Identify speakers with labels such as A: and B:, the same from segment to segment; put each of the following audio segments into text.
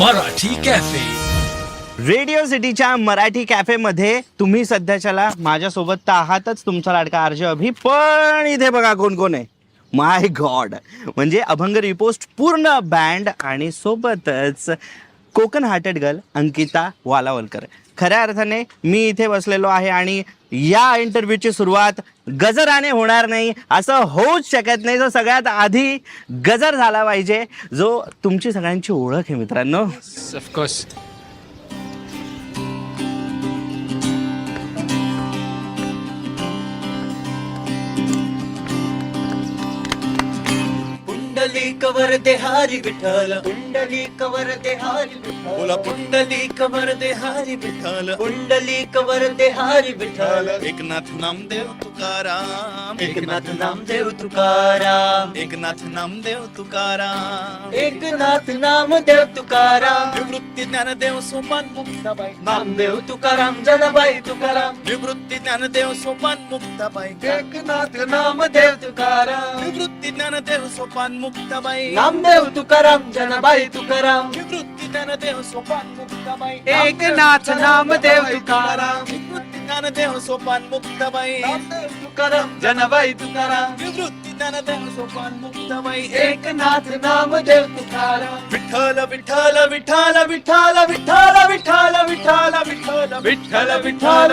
A: Marathi cafe.
B: Radio सिटीच्या मराठी कॅफेमध्ये तुम्ही सध्याच्याला माझ्यासोबत तर आहातच, तुमचा लाडका आरजे अभि. पण इथे बघा कोण कोण आहे. माय गॉड, म्हणजे अभंग रिपोस्ट पूर्ण बँड आणि सोबतच कोकण हार्टेड गर्ल अंकिता वालावलकर. खऱ्या अर्थाने मी इथे बसलेलो आहे आणि या इंटरव्ह्यूची सुरुवात गजराने होणार नाही असं होऊच शकत नाही. जो सगळ्यात आधी गजर झाला पाहिजे, जो तुमची सगळ्यांची ओळख आहे मित्रांनो.
A: ऑफकोर्स.
C: पुंडली कवर देहारी विठ्ठल, पुंडली कवर देहारी विठ्ठल, बोला पुंडली कवर देहारी विठ्ठल, पुंडली कवर देहारी विठ्ठल.
D: एकनाथ नामदेव तुकाराम,
C: एकनाथ नामदेव तुकाराम,
D: एकनाथ नामदेव तुकाराम,
C: एकनाथ नामदेव तुकाराम,
D: निवृत्ती ज्ञानदेव सोपान मुक्ताबाई,
C: नामदेव तुकाराम, जनाबाई तुकाराम,
D: निवृत्ती ज्ञानदेव सोपान मुक्ताबाई,
C: एकनाथ नामदेव तुकाराम,
D: निवृत्ती ज्ञानदेव सोपान मुक्ताबाई,
C: नामदेव तुकाराम, जनाबाई तुकाराम,
D: निवृत्ती ज्ञानदेव सोपान मुक्ताबाई,
C: एकनाथ नामदेव तुकाराम,
D: निवृत्ती ज्ञानदेव सोपान मुक्ताबाई,
C: नामदेव तुकाराम, जनाबाई तुकाराम,
D: निवृत्ती ज्ञानदेव सोपान मुक्ताबाई.
C: एकनाथ नामदेव तुकाराम.
D: विठ्ठल विठ्ठल विठ्ठल विठ्ठल विठ्ठल विठ्ठल विठ्ठल विठ्ठल
C: विठ्ठल विठ्ठल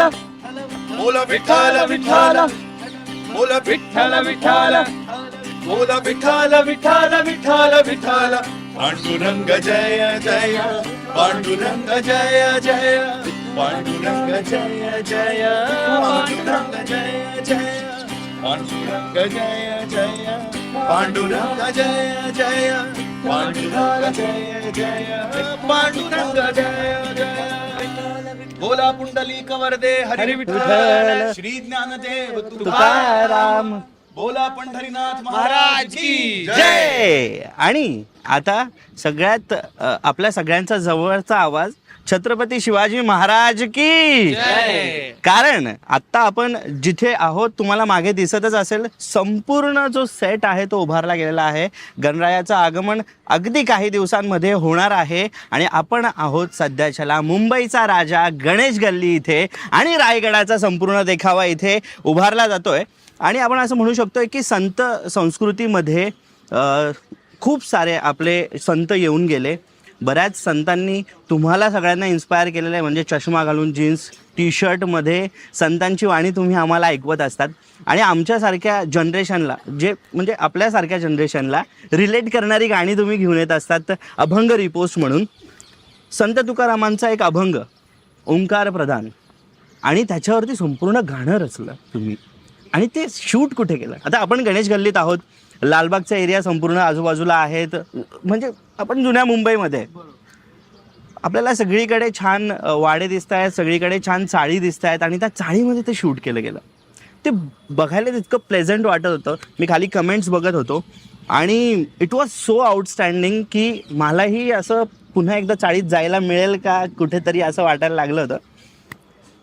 D: बोला विठ्ठल विठ्ठल बोला
C: विठ्ठल विठ्ठल
D: बोला विठ्ठल विठ्ठल विठ्ठल विठ्ठल. पांडुरंग जय जय, पांडुरंग जय जय, पांडुरंग जय जय, पांडुरंग जय जय, पांडुरंग जय जय, पांडुरंग जय जय, पांडुरंग जय जय, पांडुरंग जय जय. बोला पुंडलिक वरदे हरी विठ्ठल, श्री ज्ञानदेव
B: तुकाराम,
D: बोला पंढरीनाथ महाराज की जय.
B: जय. आणि आता सगळ्यात आपल्या सगळ्यांचा जवळचा आवाज छत्रपती शिवाजी महाराज की
D: जय.
B: कारण आता आपण जिथे आहोत तुम्हाला मागे दिसतच असेल, संपूर्ण जो सेट आहे तो उभारला गेलेला आहे. गणरायाचं आगमन अगदी काही दिवसांमध्ये होणार आहे आणि आपण आहोत सध्याच्याला मुंबईचा राजा गणेश गल्ली इथे, आणि रायगडाचा संपूर्ण देखावा इथे उभारला जातोय. आणि आपण असं म्हणू शकतोय की संत संस्कृतीमध्ये खूप सारे आपले संत येऊन गेले. बऱ्याच संतांनी तुम्हाला सगळ्यांना इन्स्पायर केलेलं आहे. म्हणजे चष्मा घालून जीन्स टी शर्टमध्ये संतांची वाणी तुम्ही आम्हाला ऐकवत असतात. आणि आमच्यासारख्या जनरेशनला, जे म्हणजे आपल्यासारख्या जनरेशनला रिलेट करणारी गाणी तुम्ही घेऊन येत असतात. अभंग रिपोस्ट म्हणून संत तुकारामांचा एक अभंग ओंकार प्रधान, आणि त्याच्यावरती संपूर्ण गाणं रचलं तुम्ही. आणि ते शूट कुठे केलं? आता आपण गणेश गल्लीत आहोत, लालबागचा एरिया संपूर्ण आजूबाजूला आहेत. म्हणजे आपण जुन्या मुंबईमध्ये, आपल्याला सगळीकडे छान वाडे दिसत आहेत, सगळीकडे छान चाळी दिसत आहेत, आणि त्या चाळीमध्ये ते शूट केलं गेलं. ते बघायला तितकं प्लेझंट वाटत होतं. मी खाली कमेंट्स बघत होतो आणि इट वॉज सो आउटस्टँडिंग की मलाही असं पुन्हा एकदा चाळीत जायला मिळेल का कुठेतरी असं वाटायला लागलं होतं.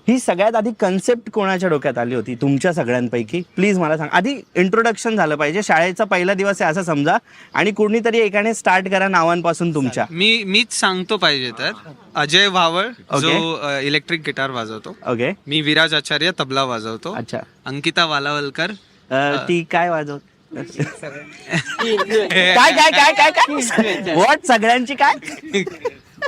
B: ही सगळ्यात आधी कन्सेप्ट कोणाच्या डोक्यात आली होती तुमच्या सगळ्यांपैकी? प्लीज मला सांग. आधी इंट्रोडक्शन झालं पाहिजे. शाळेचा पहिला दिवस आहे असं समजा, आणि कोणीतरी एकाने स्टार्ट करा नावांपासून तुमच्या.
E: मीच सांगतो पाहिजे तर. अजय भावळ, जो इलेक्ट्रिक गिटार वाजवतो.
B: ओके.
E: मी विराज आचार्य, तबला वाजवतो.
B: अच्छा.
E: अंकिता वालावलकर,
B: ती काय वाजवत? काय काय काय काय काय व्हॉट? सगळ्यांची काय?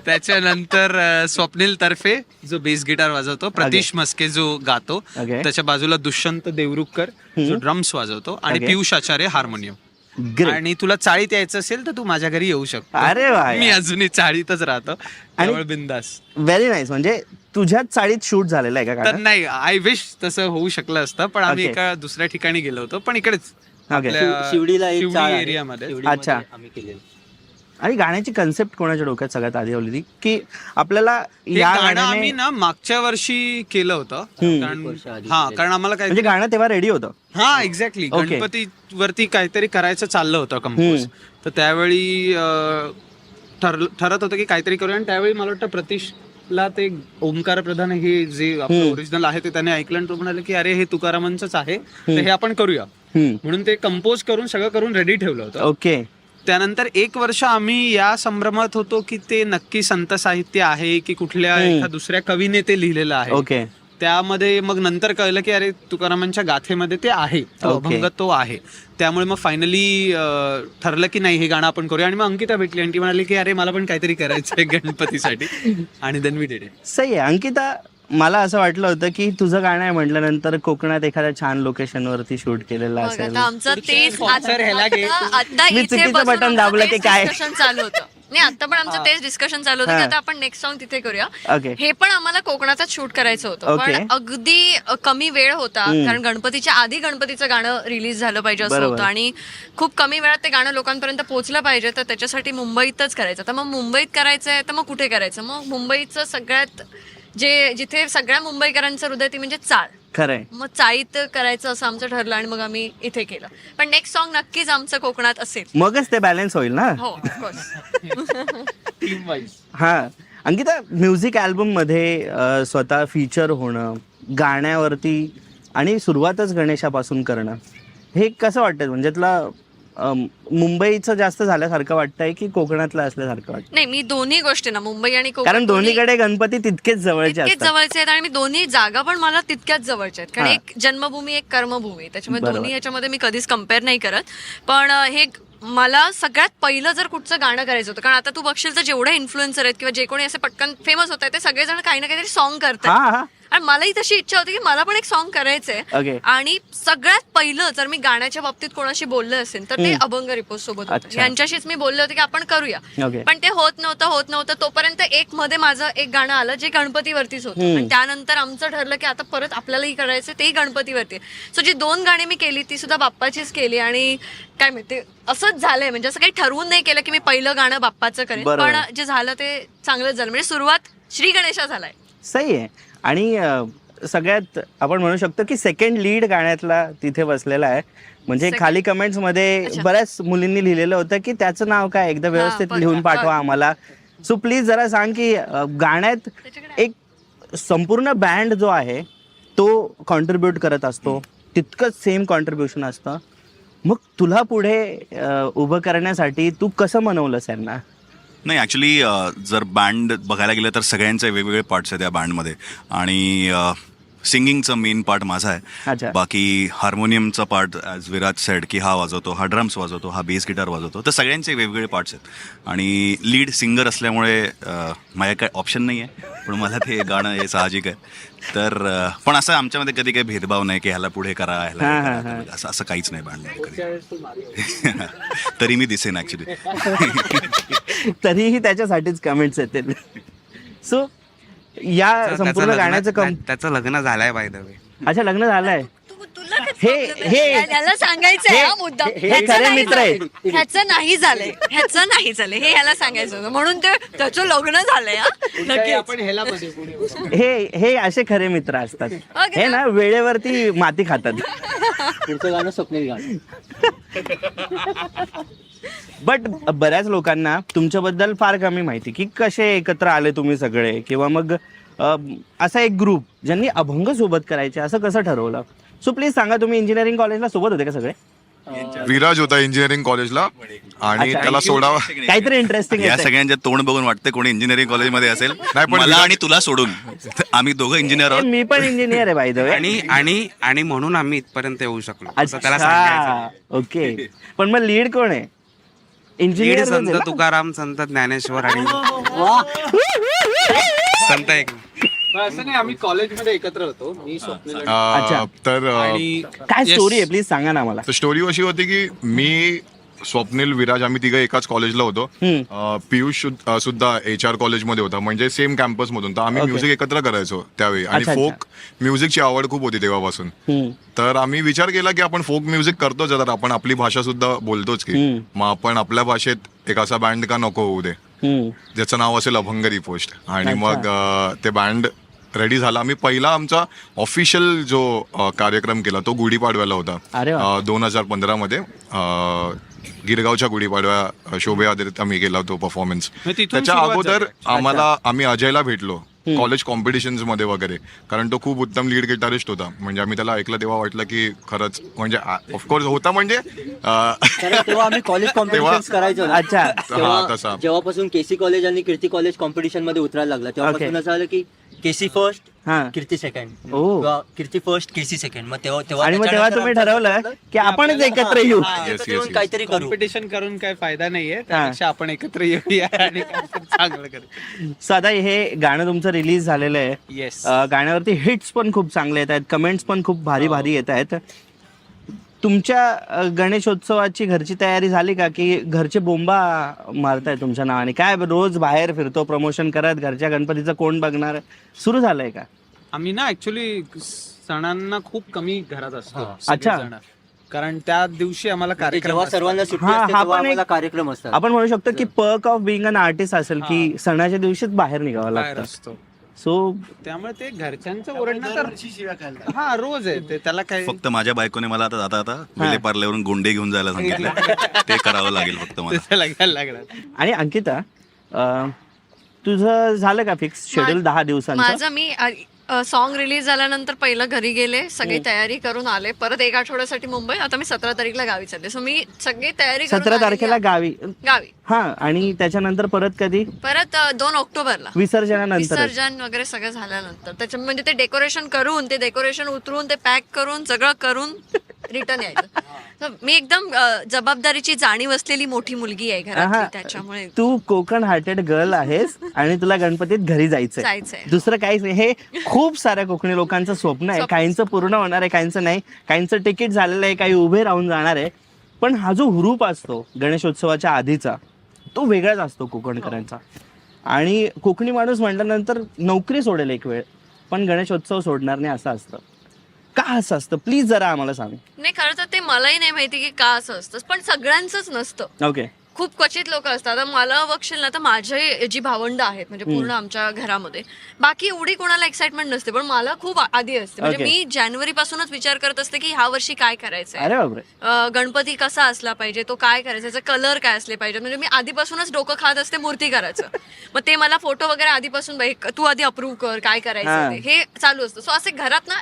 E: त्याच्यानंतर स्वप्नील तर्फे, जो बेस गिटार वाजवतो. प्रतीश मस्के, जो गातो.
B: Okay.
E: त्याच्या बाजूला दुष्यंत देवरुखकर, जो ड्रम्स वाजवतो. आणि
B: Okay.
E: पियुष आचार्य हार्मोनियम.
B: Great.
E: आणि तुला चाळीत यायचं असेल तर तू माझ्या घरी येऊ शकतो.
B: अरे वा.
E: मी अजूनही चाळीतच राहतो, त्यामुळे बिंदास.
B: Very nice. म्हणजे तुझ्याच चाळीत शूट झालेलं आहे का
E: तर
B: गाणं?
E: नाही, आय विश तसं होऊ शकलं असतं, पण आम्ही
B: Okay.
E: एका दुसऱ्या ठिकाणी गेलो होतो, पण इकडेच
B: Okay.
C: शिवडीला एक चाळ आहे.
E: एरियामध्ये.
C: शिवडीमध्ये
B: अच्छा.
C: आम्ही केलेलं.
B: आणि गाण्याची कन्सेप्ट कोणाच्या डोक्यात सगळ्यात आधी आली होती की आपल्याला
E: हे
B: या
E: गाणं
B: गाण्याने?
E: आम्ही ना मागच्या वर्षी केलं होतं.
C: वर्ष आधी.
E: कारण आम्हाला काय,
B: म्हणजे गाणं तेव्हा रेडी होतं.
E: हा एक्झॅक्टली,
B: Okay.
E: गणपतीवरती काहीतरी करायचं चाललं होतं कंपोज. तर त्यावेळी ठरत होतं की काहीतरी करूया, आणि त्यावेळी मला वाटतं प्रतीशला ते ओंकार प्रधान हे जे आपलं ओरिजिनल आहे ते त्याने ऐकलं, आणि तो म्हणाले की अरे हे तुकारामांचंच आहे, तर हे आपण करूया. म्हणून ते कंपोज करून सगळं करून रेडी ठेवलं होतं.
B: ओके.
E: त्यानंतर 1 वर्ष आम्ही या संभ्रमात होतो की ते नक्की संत साहित्य आहे की कुठल्या एका दुसऱ्या कवीने ते लिहिलेलं आहे.
B: ओके.
E: त्यामध्ये मग नंतर कळलं की अरे तुकारामांच्या गाथेमध्ये ते आहे, तो अभंग तो आहे. त्यामुळे मग फायनली ठरलं की नाही हे गाणं आपण करूया. आणि मग अंकिता भेटली आणि ती म्हणाली की अरे मला पण काहीतरी करायचंय गणपतीसाठी. आणि देन वी डिड इट.
B: सही आहे. अंकिता, मला असं वाटलं होतं की तुझं गाणं आहे म्हटल्यानंतर कोकणात एखाद्या छान लोकेशनवरती शूट केलेलं असेल.
F: आमचं तेच
E: sponsor ह्याला घे.
F: आता
B: मी
F: इथे
B: चुकीचं बटन दाबलं की काय?
F: डिस्कशन चालू होतं. नाही, आता पण आमचं तेच डिस्कशन चालू होतं की आता आपण नेक्स्ट सॉन्ग तिथे करूया.
B: ओके.
F: हे पण आम्हाला कोकणातच शूट करायचं होतं,
B: ओके.
F: पण अगदी कमी वेळ होता, कारण गणपतीच्या आधी गणपतीचं गाणं रिलीज झालं पाहिजे असं
B: बरोबर.
F: होतं आणि खूप कमी वेळात ते गाणं लोकांपर्यंत पोहोचलं पाहिजे. तर त्याच्यासाठी मुंबईतच करायचं. तर मग मुंबईत करायचंय तर मग कुठे करायचं? मग मुंबईचं सगळ्यात जिथे सगळ्या मुंबईकरांचं हृदय ती म्हणजे चाळ.
B: खरंय.
F: मग चाळीत करायचं असं आमचं ठरलं आणि मग आम्ही इथे केलं. पण नेक्स्ट सॉन्ग नक्कीच आमचं कोकणात असेल.
B: मगच ते बॅलन्स होईल ना.
F: हो, ऑफकोर्स.
B: हा, अंकिता, म्युझिक अल्बम मध्ये स्वतः फीचर होणं, गाण्यावरती आणि सुरुवातच गणेशापासून करणं, हे कसं वाटतं? म्हणजे तुला मुंबईचं जास्त झाल्यासारखं वाटतंय की कोकणातलं असल्यासारखं वाटतं?
F: नाही, मी दोन्ही गोष्टी ना, मुंबई आणि कोकण,
B: कारण दोन्हीकडे गणपती तितकेच जवळचे
F: तितकेच
B: असतात.
F: जवळचे आहेत आणि मी दोन्ही जागा पण मला तितक्याच जवळच्या आहेत. कारण
B: हा.
F: एक जन्मभूमी, एक कर्मभूमी, त्याच्यामुळे
B: बरोबर.
F: दोन्ही ह्याच्यामध्ये मी कधीच कम्पेअर नाही करत. पण हे मला सगळ्यात पहिलं जर कुठचं गाणं करायचं होतं, कारण आता तू बघशील तर जेवढे इन्फ्लुएन्सर आहेत किंवा जे कोणी असे पटकन फेमस होत आहेत ते सगळेजण काही ना काहीतरी सॉन्ग करतात.
B: हा हा.
F: आणि मलाही तशी इच्छा होती की मला पण एक सॉन्ग करायचंय.
B: ओके.
F: आणि सगळ्यात पहिलं जर मी गाण्याच्या बाबतीत कोणाशी बोलले असेल तर ते अभंग रिपोज सोबत होतं.
B: अच्छा.
F: यांच्याशीच मी बोलले होते की आपण करूया.
B: ओके.
F: पण ते होत नव्हतं. तोपर्यंत एक मध्ये माझं एक गाणं आलं जे गणपतीवरतीच होतं. आणि त्यानंतर आमचं ठरलं की आता परत आपल्यालाही करायचं तेही गणपतीवरती. सो जी 2 गाणी मी केली ती सुद्धा बाप्पाचीच केली. आणि काय माहिती असंच झालंय, म्हणजे असं काही ठरवून नाही केलं की मी पहिलं गाणं बाप्पाचं करेन.
B: बरोबर.
F: पण जे झालं ते चांगलंच झालं. म्हणजे सुरुवात श्री गणेशा झालाय.
B: सही आहे. आणि सगळ्यात आपण म्हणू शकतो की सेकंड लीड गाण्यातला तिथे बसलेला आहे. म्हणजे खाली कमेंट्स मध्ये बऱ्याच मुलींनी लिहिलेलं होतं की त्याचं नाव काय, एकदा व्यवस्थित लिहून पाठवा आम्हाला. सो प्लीज जरा सांग की गाण्यात एक संपूर्ण बँड जो आहे तो कॉन्ट्रीब्यूट करत असतो, तितकंच सेम कॉन्ट्रीब्युशन असतं. मग तुला पुढे उभं करण्यासाठी तू कसं मनवलंस यांना?
G: नाही, ॲक्च्युली जर बँड बघायला गेलं तर सगळ्यांचे वेगवेगळे पार्ट्स आहेत या बँडमध्ये. आणि सिंगिंगचं मेन पार्ट माझा
B: अच्छा.
G: आहे. बाकी हार्मोनियमचा पार्ट ॲज विराज सेड की हा वाजवतो, हा ड्रम्स वाजवतो, हा बेस गिटार वाजवतो. तर सगळ्यांचे वेगवेगळे पार्ट्स आहेत. आणि लीड सिंगर असल्यामुळे माझ्या काय ऑप्शन नाही आहे, पण मला ते गाणं हे साहजिक आहे. तर पण असं आमच्यामध्ये कधी काही भेदभाव नाही की ह्याला पुढे करा, ह्याला हे करा. असं काहीच नाही बँडमध्ये कधी. तरी मी दिसेन ॲक्च्युली.
B: तरीही त्याच्यासाठीच कमेंट्स येतील. सो या संपूर्ण गाण्याचं
H: त्याचं लग्न झालंय बाय द वे.
B: अच्छा, लग्न झालंय.
F: तुला काय
B: हे
F: problem
B: हे
F: आहे? याला सांगायचंय हा मुद्दा.
B: हे
F: ह्याचं
B: खरे
F: नाही
B: मित्र आहेत.
F: झालंय. ह्याचं नाही झालंय हे ह्याला सांगायचं होतं. म्हणून ते त्याचं लग्न झालंय. हा, नक्कीच.
E: आपण ह्याला मध्ये पुढे
B: हे असे खरे मित्र असतात. हे ना वेळेवरती माती खातात.
A: पुढचं गाणं स्वप्नील गाणं.
B: बट बऱ्याच लोकांना तुमच्याबद्दल फार कमी माहिती की कसे एकत्र आले तुम्ही सगळे, किंवा मग असा एक ग्रुप ज्यांनी अभंग सोबत करायचे, असं कसं ठरवलं? सो प्लीज सांगा. तुम्ही इंजिनिअरिंग कॉलेजला सोबत होते का सगळे?
I: विराज होता इंजिनिअरिंग कॉलेजला आणि
B: अच्छा.
I: त्याला सोडावा.
B: काहीतरी इंटरेस्टिंग
G: या सगळ्यांचे तोंड बघून वाटतं कोणी इंजिनिअरिंग कॉलेजमध्ये असेल.
I: नाही, पण
G: मला आणि तुला सोडून आम्ही दोघं इंजिनियर आहोत.
B: मी पण इंजिनियर आहे बाय द वे.
H: आणि म्हणून आम्ही इथपर्यंत येऊ शकलो असं त्याला सांगायचं.
B: अच्छा, ओके. पण मग लीड कोण आहे?
H: लीड
B: इंजिनियर
H: संत तुकाराम, संत ज्ञानेश्वर आणि संत एक.
E: असं नाही, आम्ही कॉलेजमध्ये एकत्र होतो. मी स्वप्नील
B: अच्छा.
I: तर
E: आणि
B: काय स्टोरी आहे प्लीज सांगा ना मला.
I: स्टोरी अशी होती की मी, स्वप्नील, विराज आम्ही तिघं एकाच कॉलेजला होतो. पियुष सुद्धा HR कॉलेजमध्ये होता, म्हणजे सेम कॅम्पस मधून. तर आम्ही म्युझिक एकत्र करायचो त्यावेळी. आणि
B: अच्छा,
I: फोक म्युझिकची आवड खूप होती तेव्हापासून. तर आम्ही विचार केला की आपण फोक म्युझिक करतोच, तर आपण आपली भाषा सुद्धा बोलतोच की, मग आपण आपल्या भाषेत एक असा बँड का नको होऊ दे ज्याचं नाव असेल अभंग रिपोस्ट. आणि मग ते बँड रेडी झाला. आम्ही पहिला आमचा ऑफिशियल जो कार्यक्रम केला तो गुढीपाडव्याला होता. 2015 मध्ये गिरगावच्या गुढीपाडव्या शोभे आधारित आम्ही केला तो परफॉर्मन्स. त्याच्या अगोदर आम्ही अजयला भेटलो कॉलेज कॉम्पिटिशन्स मध्ये वगैरे, कारण तो खूप उत्तम लीड गिटारिस्ट होता. म्हणजे आम्ही त्याला ऐकलं तेव्हा वाटलं की खरंच म्हणजे ऑफकोर्स होता म्हणजे
A: कारण तेव्हा आम्ही कॉलेज कॉम्पिटिशन करायचो ना.
B: अच्छा.
I: हा, तसा.
A: जेव्हापासून केसी कॉलेज आणि कीर्ती कॉलेज कॉम्पिटिशन मध्ये उतरायला लागला तेव्हापासून असं झालं की केसी फर्स्ट
B: हा.
A: कीर्ती सेकंड,
B: ओ.
A: कीर्ती फर्स्ट केसी सेकंड. मग तेव्हा
B: आणि मग तेव्हा तुम्ही ठरवलं की आपणच एकत्र येऊ.
I: yes.
A: काहीतरी करू.
E: कॉम्पिटिशन करून काय फायदा नाहीये, त्यापेक्षा आपण एकत्र येऊया आणि काहीतरी चांगलं करू.
B: सो आता हे गाणं तुमचं रिलीज झालेलं आहे.
E: येस.
B: गाण्यावरती हिट्स पण खूप चांगले येत आहेत, कमेंट्स पण खूप भारी भारी येत आहेत. तुमच्या गणेशोत्सवाची घरची तयारी झाली का, की घरचे बोंबा मारताय तुमच्या नावाने? काय रोज बाहेर फिरतो प्रमोशन करत, घरच्या गणपतीचं कोण बघणार, सुरू झालंय का?
E: आम्ही ना ऍक्च्युली सणांना खूप कमी घरात असतो
B: अच्छा.
E: सगळेजण. कारण त्या दिवशी आम्हाला कार्यक्रम
A: जेव्हा
E: असतात.
A: सर्वांना सुट्टी
B: हा,
A: असते
B: हा
A: तेव्हा
B: पण एक-
A: आम्हाला कार्यक्रम असतात.
B: आपण म्हणू शकतो की perk of being an artist असेल की सणाच्या दिवशीच बाहेर निघावं
E: बाहेर
B: लागतं.
E: असतो,
B: सो
E: त्यामुळे ते घरच्यांचं ओरडणं तर हा रोज आहे ते, त्याला काय
G: फक्त माझ्या बायकोने मला आता आता विलेपार्ल्यावरून गोंडे घेऊन जायला सांगितलं. ते करावं लागेल फक्त मला.
E: त्याला घ्यायला लागलं.
B: आणि अंकिता, तुझं झालं का फिक्स शेड्यूल 10 दिवसांचं?
F: माझं मी सॉन्ग रिलीज झाल्यानंतर पहिलं घरी गेले, सगळी तयारी करून आले, परत 1 आठवड्यासाठी मुंबई. आता मी 17 तारीखला गावी चालले, सो मी सगळी तयारी करून
B: 17
F: आलेली
B: तारखेला
F: आहे.
B: गावी.
F: गावी
B: हा, आणि त्याच्यानंतर परत कधी?
F: परत 2 ऑक्टोबरला
B: विसर्जनानंतर?
F: विसर्जन वगैरे सगळं झाल्यानंतर त्याच्या म्हणजे ते डेकोरेशन करून, ते डेकोरेशन उतरून, ते पॅक करून, सगळं करून रिटर्न यायचं. So, मी एकदम जबाबदारीची जाणीव असलेली मोठी मुलगी आहे घरातली, त्याच्यामुळे
B: तू कोकण हार्टेड गर्ल आहेस आणि तुला गणपतीत घरी जायचंय,
F: जायचंय.
B: दुसरं काहीच नाही. हे खूप साऱ्या कोकणी लोकांचं स्वप्न आहे. काहींचं पूर्ण होणार आहे, काहींचं नाही. काहींचं तिकीट झालेलं आहे, काही उभे राहून जाणार आहे. पण हा जो हुरूप असतो गणेशोत्सवाच्या आधीचा, तो वेगळाच असतो कोकणकरांचा. आणि कोकणी माणूस म्हटल्यानंतर नोकरी सोडेल एक वेळ, पण गणेशोत्सव सोडणार नाही असं असतं. का असं असतं, प्लीज जरा आम्हाला सांग.
F: नाही, खरं तर ते मलाही नाही माहिती की का असं असतं, पण सगळ्यांचंच नसतं.
B: ओके.
F: खूप क्वचित लोक असतात. आता मला बघशील ना, तर माझे जी भावंड आहेत म्हणजे पूर्ण आमच्या घरामध्ये, बाकी एवढी कोणाला एक्साइटमेंट नसते, पण मला खूप आधी असते. म्हणजे मी जानेवारी पासूनच विचार करत असते की ह्या वर्षी काय करायचंय,
B: अरे बापरे.
F: गणपती कसा असला पाहिजे, तो काय करायचा, त्याचे कलर काय असले पाहिजे. म्हणजे मी आधीपासूनच डोकं खात असते मूर्ती करायचं. मग ते मला फोटो वगैरे आधीपासून तू आधी अप्रूव्ह कर काय करायचं ते, हे चालू असतं. सो असे घरात ना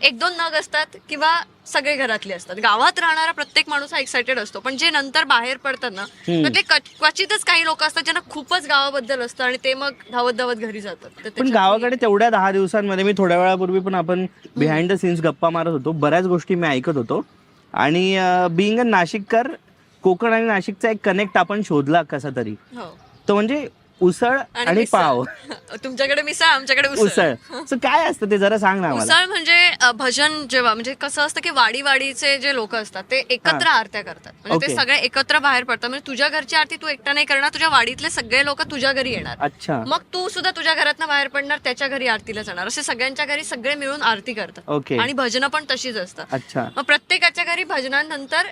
F: 1-2 नग असतात किंवा सगळे घरातले असतात. गावात राहणारा प्रत्येक माणूस हा एक्सायटेड असतो, पण जे नंतर बाहेर पडतात ना, तर ते क्वचितच काही लोक असतात ज्यांना खूपच गावाबद्दल असतं आणि ते मग धावत धावत घरी जातात. तर
B: पण
F: त्याच्यामुळे-
B: गावाकडे तेवढ्या 10 दिवसांमध्ये मी थोड्या वेळापूर्वी पण आपण बिहाइंड द सीन्स गप्पा मारत होतो, बऱ्याच गोष्टी मी ऐकत होतो. आणि बिंग अ नाशिककर, कोकण आणि नाशिकचा एक कनेक्ट आपण शोधला कसा तरी,
F: हो.
B: तो म्हणजे उसळ आणि
F: मिसळ.
B: पाव.
F: तुमच्याकडे मिसळ, आमच्याकडे उसळ.
B: उसळ. So काय असतं ते जरा सांग ना आम्हाला.
F: उसळ म्हणजे भजन जेव्हा, म्हणजे कसं असतं की वाडीचे जे लोक असतात ते एकत्र आरत्या करतात. म्हणजे ते
B: Okay.
F: सगळे एकत्र बाहेर पडतात. म्हणजे तुझ्या घरची आरती तू एकटा नाही करणार, तुझ्या वाडीतले सगळे लोक तुझ्या घरी येणार.
B: अच्छा.
F: मग तू सुद्धा तुझ्या घरातनं बाहेर पडणार, त्याच्या घरी आरतीला जाणार. असे सगळ्यांच्या घरी सगळे मिळून आरती करतात.
B: ओके.
F: आणि भजनं पण तशीच असतात.
B: अच्छा.
F: मग प्रत्येकाच्या घरी भजनानंतर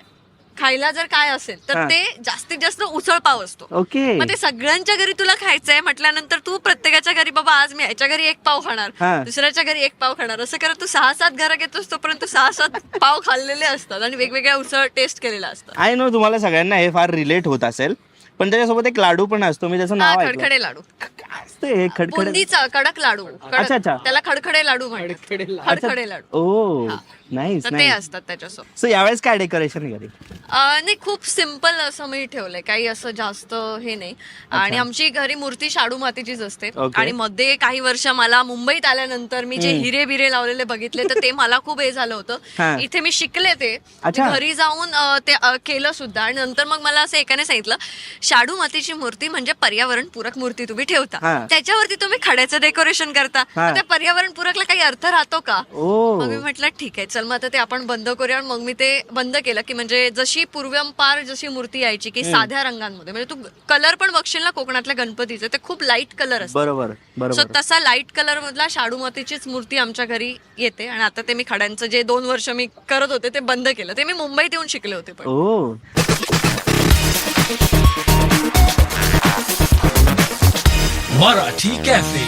F: खायला जर काय असेल तर ते जास्तीत जास्त उसळ पाव असतो.
B: ओके.
F: मग ते सगळ्यांच्या घरी तुला खायचंय म्हटल्यानंतर तू प्रत्येकाच्या घरी, बाबा आज मी याच्या घरी 1 पाव खाणार, दुसऱ्याच्या घरी 1 पाव खाणार, असं करत तू 6-7 घरं घेतोस, तोपर्यंत 6-7 पाव खाल्लेले असतात आणि वेगवेगळ्या उसळ टेस्ट केलेला असतात.
B: आय नो तुम्हाला सगळ्यांना हे फार रिलेट होत असेल, पण त्याच्यासोबत एक लाडू पण असतो, मी त्याचं नाव ऐकलं.
F: खडखडे लाडू,
B: काय असतं हे खडखडे?
F: बुंदीचा कडक लाडू.
B: अच्छा, अच्छा.
F: त्याला खडखडे लाडू म्हणतात. खडखडे लाडू.
B: ओ नाईस
F: तर ते
B: नाईस.
F: असतात त्याच्यासोबत.
B: सो यावेळेस काय डेकोरेशन घरी?
F: नाही, खूप सिम्पल असं मी ठेवलंय, काही असं जास्त हे नाही. आणि आमची घरी मूर्ती शाडू मातीचीच असते. आणि मध्ये काही वर्ष मला मुंबईत आल्यानंतर मी जे हिरे बिरे लावलेले बघितले, तर ते मला खूप हे झालं होतं. इथे मी शिकले ते, घरी जाऊन ते केलं सुद्धा. आणि नंतर मग मला असं एकाने सांगितलं, शाडू मातीची मूर्ती म्हणजे पर्यावरण पूरक मूर्ती तुम्ही ठेवता, त्याच्यावरती तुम्ही खड्याचं डेकोरेशन करता, त्या पर्यावरण पूरकला काही अर्थ राहतो का? मग मी म्हटलं ठीक आहे, चल मग आता ते आपण बंद करूया. मग मी ते बंद केलं की म्हणजे जशी पूर्वंपार जशी मूर्ती यायची की साध्या रंगांमध्ये, म्हणजे तू कलर पण बघशील ना कोकणातल्या गणपतीचे, ते खूप लाईट कलर असतात.
B: बरोबर
F: सो
B: बरोबर.
F: तसा लाईट कलर मधला शाडू मातीचीच मूर्ती आमच्या घरी येते. आणि आता ते मी खड्यांचं जे 2 वर्ष मी करत होते ते बंद केलं. ते मी मुंबईत येऊन शिकले होते. पण
B: ओ
D: मराठी कॅफे.